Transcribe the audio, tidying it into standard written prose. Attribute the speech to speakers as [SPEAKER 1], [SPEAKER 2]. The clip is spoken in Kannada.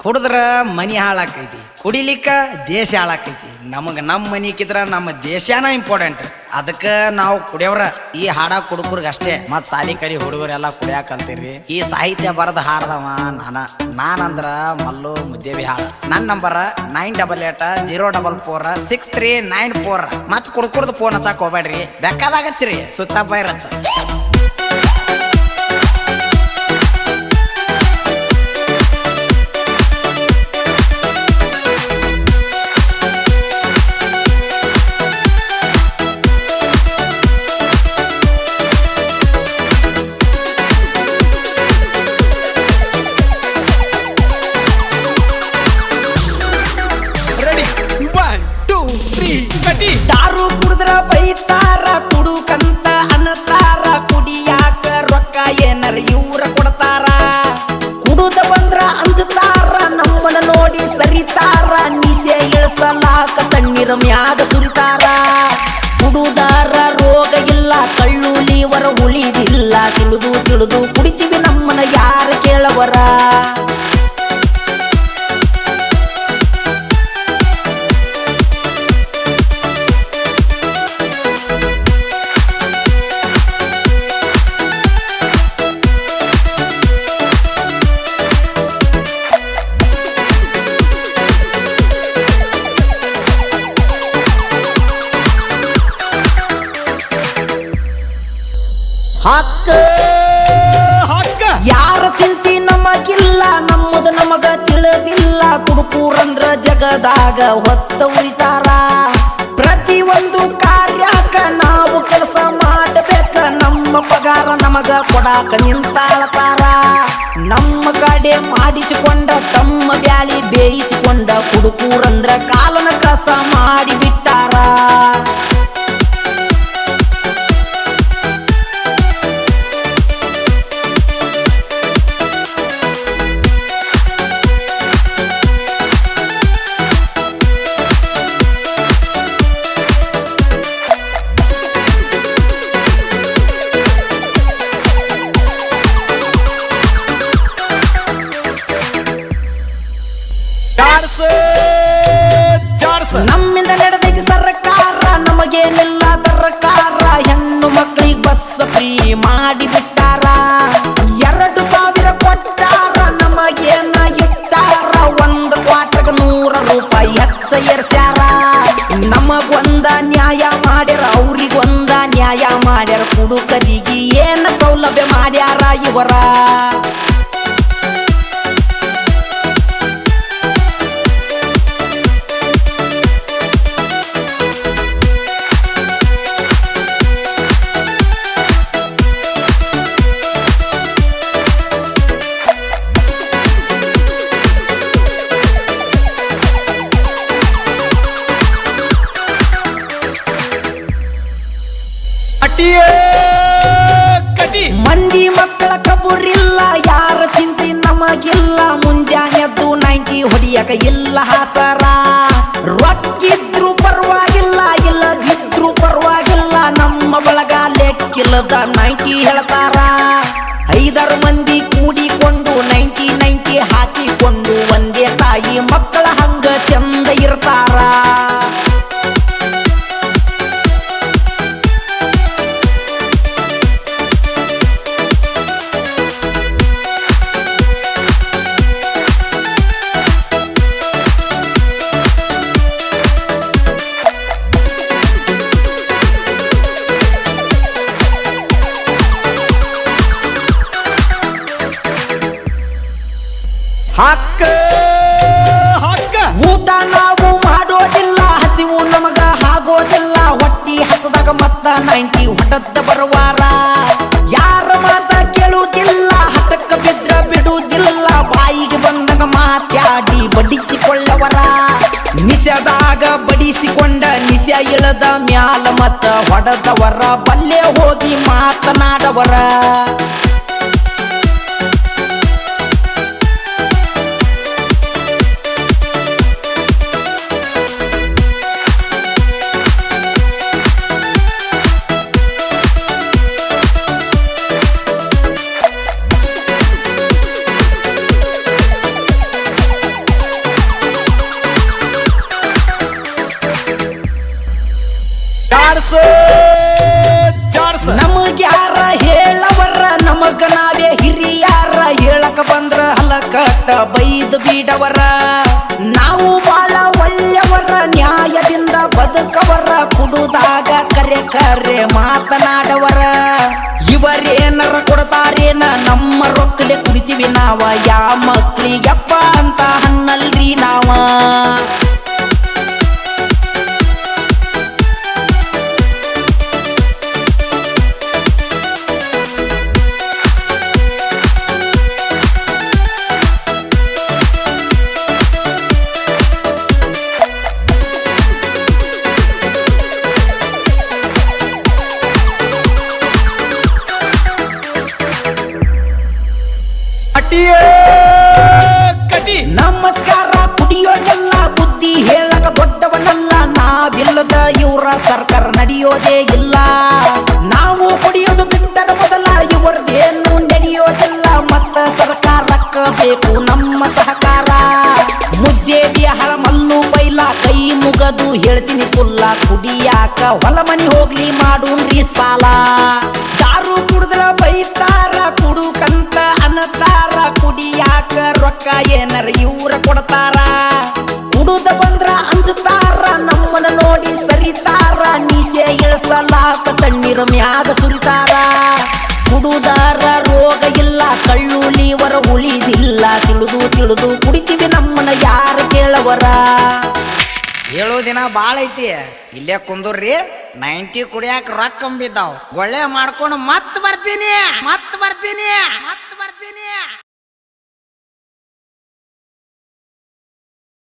[SPEAKER 1] ಕುಡಿದ್ರ ಮನಿ ಹಾಳಾಕೈತಿ, ಕುಡಿಲಿಕ್ಕ ದೇಶ ಹಾಳಾಕೈತಿ. ನಮಗೆ ನಮ್ಮ ಮನಿಕಿದ್ರ ನಮ್ಮ ದೇಶನ ಇಂಪಾರ್ಟೆಂಟ್. ಅದಕ್ಕೆ ನಾವು ಕುಡಿಯೋರ ಈ ಹಾಡ ಕುಡುಕರ್ಗ ಅಷ್ಟೇ. ಮತ್ ಸಾಲಿ ಕರಿ ಹುಡುಗರೆಲ್ಲ ಕುಡಿಯಾಕ ಕಲ್ತೀರಿ. ಈ ಸಾಹಿತ್ಯ ಬರದ ಹಾಡದವ ನಾನಂದ್ರ ಮಲ್ಲು ಮುದ್ದೇವಿ ಹಾಡ. ನನ್ನ ನಂಬರ್ 9880446394. ಮತ್ ಕುಡ್ಕುಡ್ದು ಫೋನ್ ಹಚ್ಚಾಕ್ ಹೋಗ್ಬೇಡ್ರಿ, ಬೇಕಾದಾಗ ಹಚ್ಚಿರಿ, ಸ್ವಿಚ್ ಆಫ್ ಇರತ್ತ. ದಾರು ಕುಡಿದ್ರ ಬೈತಾರ, ಕುಡುಕಂತ ಅನ್ನತಾರ, ಕುಡಿಯಾಕ ರೊಕ್ಕ ಏನರ ಇವ್ರ ಕೊಡ್ತಾರ. ಕುಡುದ ಬಂದ್ರ ಅಂಜತಾರ, ನಮ್ಮನ ನೋಡಿ ಸರಿತಾರ, ನಿಸೆ ಇಳಿಸಲಾಕ ತಣ್ಣೀರ ಮ್ಯಾಗ ಸುರಿತಾರ. ಕುಡುದಾರ ರೋಗ ಇಲ್ಲ, ಕಳ್ಳು ಲೀವರ ಉಳಿದಿಲ್ಲ, ತಿಳಿದು ತಿಳಿದು ಕುಡಿತೀವಿ ನಮ್ಮನ ಯಾರ ಕೇಳವರ. ಯಾರ ಚಿಂತಿ ನಮಗಿಲ್ಲ, ನಮ್ಮದು ನಮಗ ತಿಳಿದಿಲ್ಲ. ಕುಡುಕೂರಂದ್ರ ಜಗದಾಗ ಹೊತ್ತ ಉಳಿತಾರ. ಪ್ರತಿಯೊಂದು ಕಾರ್ಯಕ್ಕ ನಾವು ಕೆಲಸ ಮಾಡಬೇಕ, ನಮ್ಮ ಪಗಾರ ನಮಗ ಕೊಡಾಕ ನಿಂತಾಳತಾರ. ನಮ್ಮ ಕಡೆ ಮಾಡಿಸಿಕೊಂಡ ತಮ್ಮ ಬ್ಯಾಳಿ ಬೇಯಿಸಿಕೊಂಡ ಕುಡುಕೂರಂದ್ರ ಕಾಲನ ಕಸ ಮಾಡಿ ಬಿಟ್ಟಾರ. ನಮ್ಮಿಂದ ನಡೆದೈತಿ ಸರ್ಕಾರ, ನಮಗೇನೆಲ್ಲ ದರಕಾರ. ಹೆಣ್ಣು ಮಕ್ಕಳಿಗೆ ಬಸ್ ಫ್ರೀ ಮಾಡಿ ಬಿಟ್ಟಾರ. 2,000 ಕೊಟ್ಟಾರ, ನಮಗೇನ ಇಟ್ಟಾರ. 1 ಕ್ವಾರ್ಟರ್ಗೆ 100 ರೂಪಾಯಿ ಹೆಚ್ಚ ಏರ್ಸ್ಯಾರ. ನಮಗೊಂದ ನ್ಯಾಯ ಮಾಡ್ಯಾರ, ಅವ್ರಿಗೊಂದ ನ್ಯಾಯ ಮಾಡ್ಯಾರ. ಕುಡುಕರಿಗೆ ಏನ ಸೌಲಭ್ಯ ಮಾಡ್ಯಾರ ಇವರ. ಮಂದಿ ಮಕ್ಕಳ ಕಬುರಿಲ್ಲ, ಯಾರ ಚಿಂತೆ ನಮಗಿಲ್ಲ. ಮುಂಜಾನೆದ್ದು 90 ಹೊಡಿಯಕ ಇಲ್ಲ ಹಾಸರ. ರೊಕ್ಕಿದ್ರು ಪರವಾಗಿಲ್ಲ, ಇಲ್ಲದಿದ್ರು ಪರವಾಗಿಲ್ಲ. ನಮ್ಮ ಬಳಗ ಲೆಕ್ಕಿಲ್ಲದ 90 ಹೇಳ್ತಾರ. 5 ಮಂದಿ ಕೂಡಿಕೊಂಡು 90 ಹಾಕಿಕೊಂಡು ಒಂದೇ ತಾಯಿ ಮಕ್ಕಳ ಹಂಗ ಚಂದ ಇರ್ತಾರ. ಊಟ ನಾವು ಮಾಡೋದಿಲ್ಲ, ಹಸಿವು ನಮಗ ಆಗೋದಿಲ್ಲ. ಹೊಟ್ಟಿ ಹಸದಾಗ ಮತ್ತ 90 ಹೊಟ್ಟದ ಬರುವಾರ. ಯಾರ ಮಾತ ಕೇಳುವುದಿಲ್ಲ, ಹಠಕ್ಕ ಬಿದ್ರ ಬಿಡುವುದಿಲ್ಲ. ಬಾಯಿಗೆ ಬಂದಾಗ ಮಾತಾಡಿ ಬಡಿಸಿಕೊಳ್ಳವರ. ನಿಸದಾಗ ಬಡಿಸಿಕೊಂಡ ನಿಸ ಇಳದ ಮ್ಯಾಲ ಮತ್ತ ಹೊಡೆದವರ. ಬಲ್ಲೆ ಹೋಗಿ ಮಾತನಾಡವರ. ಬೀಡವರ ನಾವು ಬಾಳ ಒಳ್ಳೆಯವರ ನ್ಯಾಯದಿಂದ ಬದುಕವರ ಕುಡುದಾಗ ಕರೆ ಕರೆ ಮಾತನಾಡವರ ಇವರೇನರ ಕೊಡ್ತಾರೇನ ನಮ್ಮ ರೊಕ್ಕಲೆ ಕುಡಿತೀವಿ ನಾವ ಯಾ ಮಕ್ಳಿಗಪ್ಪ ಅಂತ ಹನ್ನಲ್ರಿ ನಾವ ನಮಸ್ಕಾರ ಕುಡಿಯೋದಲ್ಲ ಬುದ್ಧಿ ಹೇಳಕ ದೊಡ್ಡವನಲ್ಲ ನಾವಿಲ್ಲದ ಇವರ ಸರ್ಕಾರ ನಡೆಯೋದೇ ಇಲ್ಲ ನಾವು ಕುಡಿಯೋದು ಬಿಟ್ಟರ ಮೊದಲ ಇವರದೇನು ನಡೆಯೋದಿಲ್ಲ ಮತ್ತ ಸರ್ಕಾರಕ್ಕ ಬೇಕು ನಮ್ಮ ಸಹಕಾರ ಮುದ್ದೇಬಿಯ ಹಳ ಮಲ್ಲು ಬೈಲ ಕೈ ಮುಗದು ಹೇಳ್ತೀನಿ ಕುಲ್ಲ ಕುಡಿಯಾಕ ಹೊಲ ಮನಿ ಹೋಗ್ಲಿ ಮಾಡೂನ್ರಿ ಸಾಲ ದಾರು ಕುಡ್ದರ ಬೈತಾರ ಕುಡುಕಂತ ಅನ್ನತಾರ ಕುಡಿಯಾಕ ರೊಕ್ಕ ಏನರ ಇವ್ರ ಕೊಡ್ತಾರ ಕುಡುದ ಬಂದ್ರ ಅಂಜತಾರ ನಮ್ಮನ ನೋಡಿ ಸರಿತಾರ ನೀಸೆ ಇಳಿಸಲಾಕ ತಣ್ಣೀರ ಮ್ಯಾಗ ಸುರಿತಾರ ಕುಡುದಾರ ರೋಗ ಇಲ್ಲ ಕಳ್ಳು ಲೀವರ ಉಳಿದಿಲ್ಲ ತಿಳಿದು ತಿಳಿದು ಕುಡಿತೀವಿ ನಮ್ಮನ ಯಾರು ಕೇಳವರ ಹೇಳೋ ದಿನ ಬಾಳ ಐತಿ ಇಲ್ಲೇ ಕುಂದೂರ್ರಿ 90 ಕುಡಿಯಾಕ ರೊಕ್ಕ ಬಿದ್ದಾವ್ ಒಳ್ಳೆ ಮಾಡ್ಕೊಂಡು ಮತ್ ಬರ್ತೀನಿ